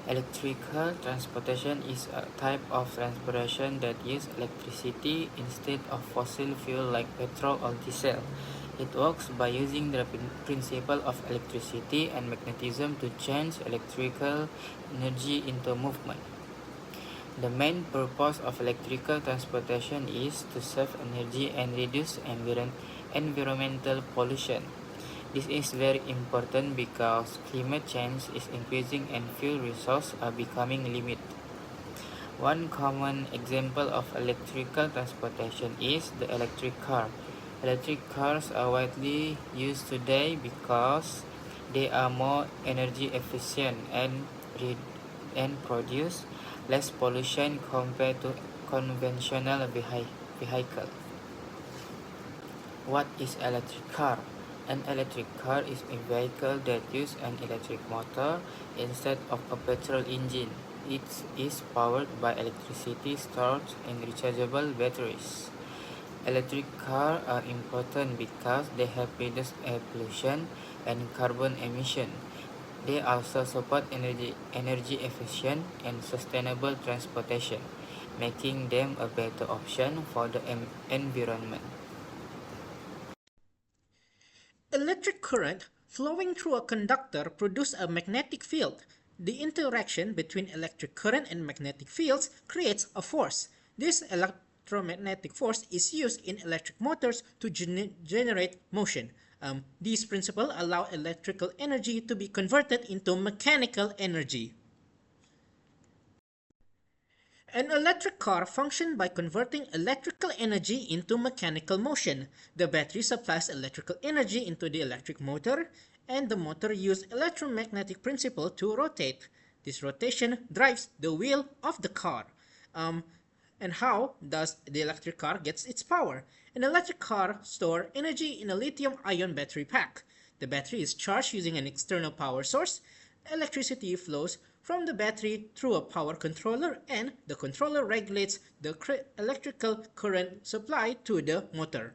Electrical transportation is a type of transportation that uses electricity instead of fossil fuel like petrol or diesel. It works by using the principle of electricity and magnetism to change electrical energy into movement. The main purpose of electrical transportation is to save energy and reduce environmental pollution. This is very important because climate change is increasing and fuel resources are becoming limited. One common example of electrical transportation is the electric car. Electric cars are widely used today because they are more energy efficient and produce less pollution compared to conventional vehicles. What is electric car? An electric car is a vehicle that uses an electric motor instead of a petrol engine. It is powered by electricity stored in rechargeable batteries. Electric cars are important because they help reduce air pollution and carbon emission. They also support energy efficient and sustainable transportation, making them a better option for the environment. Electric current flowing through a conductor produces a magnetic field. The interaction between electric current and magnetic fields creates a force. This electromagnetic force is used in electric motors to generate motion. These principles allow electrical energy to be converted into mechanical energy. An electric car functions by converting electrical energy into mechanical motion. The battery supplies electrical energy into the electric motor, and the motor uses electromagnetic principle to rotate. This rotation drives the wheel of the car. And how does the electric car get its power? An electric car stores energy in a lithium-ion battery pack. The battery is charged using an external power source. Electricity flows from the battery through a power controller, and the controller regulates the electrical current supply to the motor.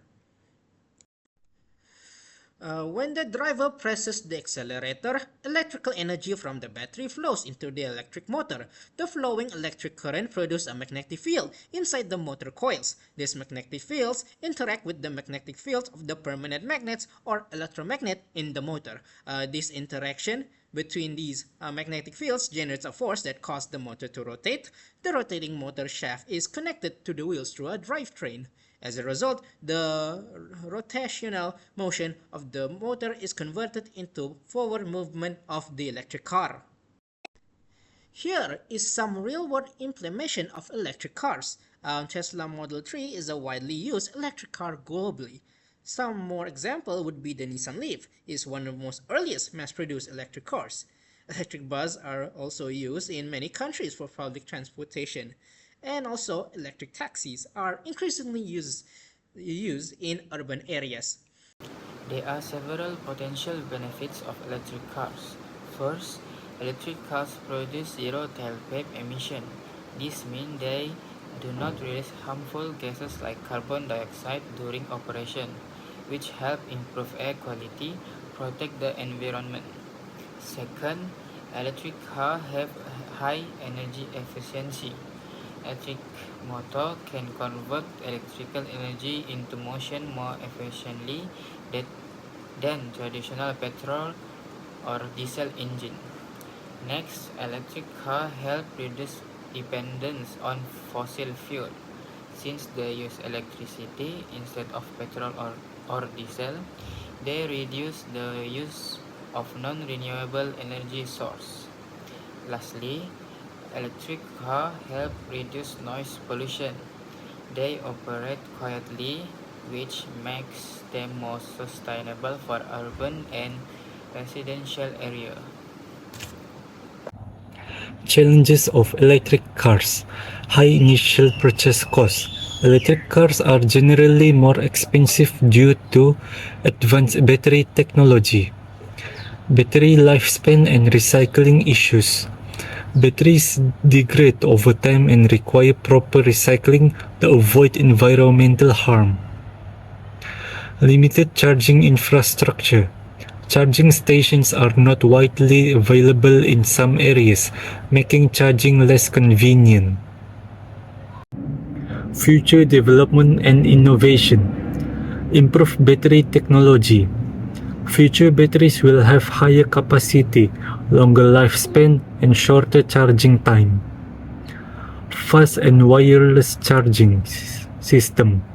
When the driver presses the accelerator, electrical energy from the battery flows into the electric motor. The flowing electric current produces a magnetic field inside the motor coils. These magnetic fields interact with the magnetic fields of the permanent magnets or electromagnet in the motor. This interaction between these magnetic fields generates a force that causes the motor to rotate. The rotating motor shaft is connected to the wheels through a drivetrain. As a result, the rotational motion of the motor is converted into forward movement of the electric car. Here is some real-world implementation of electric cars. Tesla Model 3 is a widely used electric car globally. Some more example would be the Nissan Leaf, is one of the most earliest mass-produced electric cars. Electric buses are also used in many countries for public transportation. And also electric taxis are increasingly used in urban areas. There are several potential benefits of electric cars. First, electric cars produce zero tailpipe emission. This means they do not release harmful gases like carbon dioxide during operation, which help improve air quality, protect the environment. Second, electric cars have high energy efficiency. Electric motor can convert electrical energy into motion more efficiently than traditional petrol or diesel engine. Next, electric cars help reduce dependence on fossil fuel. Since they use electricity instead of petrol or diesel, they reduce the use of non-renewable energy sources. Lastly, electric cars help reduce noise pollution. They operate quietly, which makes them more sustainable for urban and residential areas. Challenges of electric cars. High initial purchase cost. Electric cars are generally more expensive due to advanced battery technology, battery lifespan and recycling issues. Batteries degrade over time and require proper recycling to avoid environmental harm. Limited charging infrastructure. Charging stations are not widely available in some areas, making charging less convenient. Future development and innovation. Improve battery technology. Future batteries will have higher capacity, longer lifespan, and shorter charging time. Fast and wireless charging system.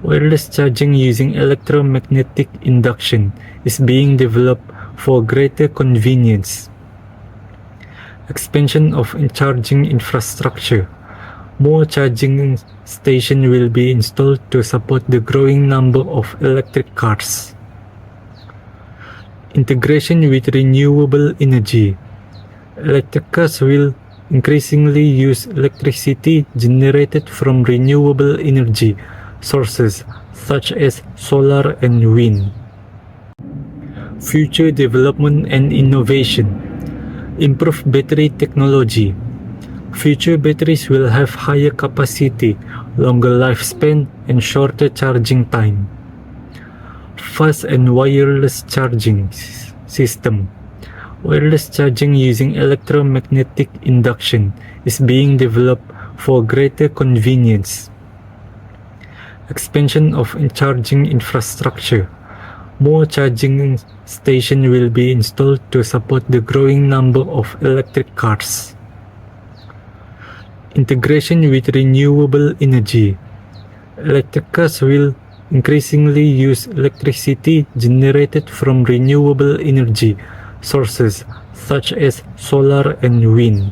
Wireless charging using electromagnetic induction is being developed for greater convenience. Expansion of charging infrastructure. More charging stations will be installed to support the growing number of electric cars. Integration with renewable energy. Electric cars will increasingly use electricity generated from renewable energy sources such as solar and wind. Future development and innovation. Improve battery technology. Future batteries will have higher capacity, longer lifespan, and shorter charging time. Fast and wireless charging system. Wireless charging using electromagnetic induction is being developed for greater convenience. Expansion of charging infrastructure. More charging stations will be installed to support the growing number of electric cars. Integration with renewable energy. Electric cars will increasingly use electricity generated from renewable energy sources such as solar and wind.